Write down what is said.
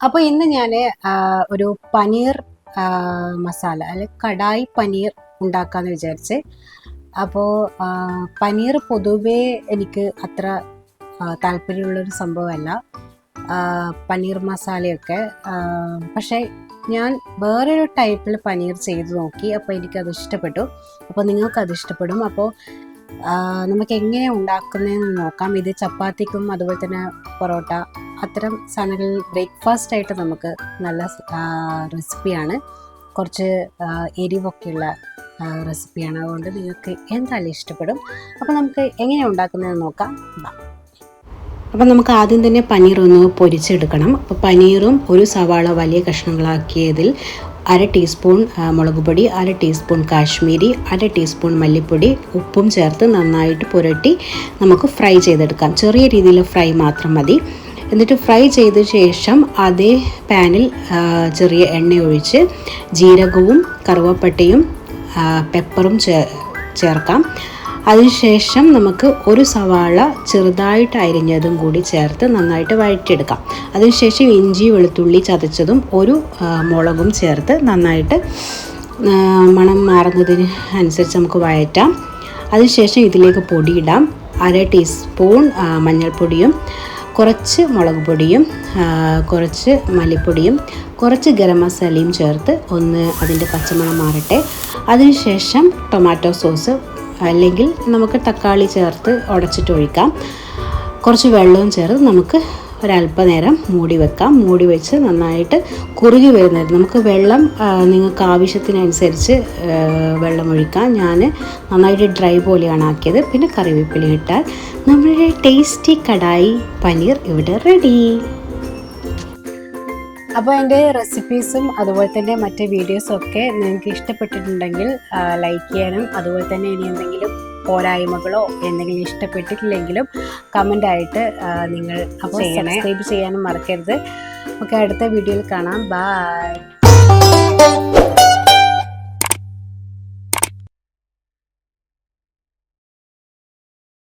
അപ്പോൾ ഇന്ന് ഞാൻ ഒരു പനീർ മസാല അല്ലെങ്കിൽ കടായി പനീർ ഉണ്ടാക്കാമെന്ന് വിചാരിച്ച്. അപ്പോൾ പനീർ പൊതുവേ എനിക്ക് അത്ര താല്പര്യമുള്ളൊരു സംഭവമല്ല, പനീർ മസാലയൊക്കെ. പക്ഷേ ഞാൻ വേറൊരു ടൈപ്പിൽ പനീർ ചെയ്ത് നോക്കി, അപ്പോൾ എനിക്കത് ഇഷ്ടപ്പെട്ടു. അപ്പോൾ നിങ്ങൾക്കത് ഇഷ്ടപ്പെടും. അപ്പോൾ നമുക്ക് എങ്ങനെ ഉണ്ടാക്കുന്നതെന്ന് നോക്കാം. ഇത് ചപ്പാത്തിക്കും അതുപോലെ തന്നെ പൊറോട്ട അത്തരം സാധനങ്ങളിൽ ബ്രേക്ക്ഫാസ്റ്റ് ആയിട്ട് നമുക്ക് നല്ല റെസിപ്പിയാണ്. കുറച്ച് എരിവൊക്കെയുള്ള റെസിപ്പിയാണ്. അതുകൊണ്ട് നിങ്ങൾക്ക് എന്തായാലും ഇഷ്ടപ്പെടും. അപ്പോൾ നമുക്ക് എങ്ങനെയാണ് ഉണ്ടാക്കുന്നതെന്ന് നോക്കാം. അപ്പം നമുക്ക് ആദ്യം തന്നെ പനീർ ഒന്ന് പൊരിച്ചെടുക്കണം. അപ്പോൾ പനീറും ഒരു സവാള വലിയ കഷ്ണങ്ങളാക്കിയതിൽ 1/2 ടീസ്പൂൺ മുളക് പൊടി, 1/2 ടീസ്പൂൺ കാശ്മീരി, 1/2 ടീസ്പൂൺ മല്ലിപ്പൊടി, ഉപ്പും ചേർത്ത് നന്നായിട്ട് പുരട്ടി നമുക്ക് ഫ്രൈ ചെയ്തെടുക്കാം. ചെറിയ രീതിയിൽ ഫ്രൈ മാത്രം മതി. എന്നിട്ട് ഫ്രൈ ചെയ്ത ശേഷം അതേ പാനിൽ ചെറിയ എണ്ണ ഒഴിച്ച് ജീരകവും കറുവപ്പട്ടയും പെപ്പറും ചേർക്കാം. അതിനുശേഷം നമുക്ക് ഒരു സവാള ചെറുതായിട്ട് അരിഞ്ഞതും കൂടി ചേർത്ത് നന്നായിട്ട് വഴറ്റിയെടുക്കാം. അതിനുശേഷം ഇഞ്ചി വെളുത്തുള്ളി ചതച്ചതും ഒരു മുളകും ചേർത്ത് നന്നായിട്ട് മണം മാറുന്നതിന് അനുസരിച്ച് നമുക്ക് വഴറ്റാം. അതിനുശേഷം ഇതിലേക്ക് പൊടിയിടാം. 1/2 ടീസ്പൂൺ മഞ്ഞൾപ്പൊടിയും കുറച്ച് മുളക് പൊടിയും കുറച്ച് മല്ലിപ്പൊടിയും കുറച്ച് ഗരം മസാലയും ചേർത്ത് ഒന്ന് അതിൻ്റെ പച്ചമണം മാറട്ടെ. അതിനുശേഷം ടൊമാറ്റോ സോസ് അല്ലെങ്കിൽ നമുക്ക് തക്കാളി ചേർത്ത് ഉടച്ചിട്ട് ഒഴിക്കാം. കുറച്ച് വെള്ളവും ചേർത്ത് നമുക്ക് ഒരല്പനേരം മൂടി വെക്കാം. മൂടി വെച്ച് നന്നായിട്ട് കുറുകി വരുന്നത് നമുക്ക് വെള്ളം നിങ്ങൾക്ക് ആവശ്യത്തിനനുസരിച്ച് വെള്ളം ഒഴിക്കാം. ഞാൻ നന്നായിട്ട് ഡ്രൈ പോലെയാണ് ആക്കിയത്. പിന്നെ കറിവേപ്പില ഇട്ടാൽ നമ്മുടെ ടേസ്റ്റി കടായി പനീർ ഇവിടെ റെഡി. അപ്പോൾ എൻ്റെ റെസിപ്പീസും അതുപോലെ തന്നെ മറ്റ് വീഡിയോസൊക്കെ നിങ്ങൾക്ക് ഇഷ്ടപ്പെട്ടിട്ടുണ്ടെങ്കിൽ ലൈക്ക് ചെയ്യാനും, അതുപോലെ തന്നെ ഇനി എന്തെങ്കിലും പോരായ്മകളോ എന്തെങ്കിലും ഇഷ്ടപ്പെട്ടിട്ടില്ലെങ്കിലും കമൻ്റായിട്ട് നിങ്ങൾ അപ്പോൾ സബ്സ്ക്രൈബ് ചെയ്യാനും മറക്കരുത്. ഓക്കെ, അടുത്ത വീഡിയോയിൽ കാണാം. ബൈ.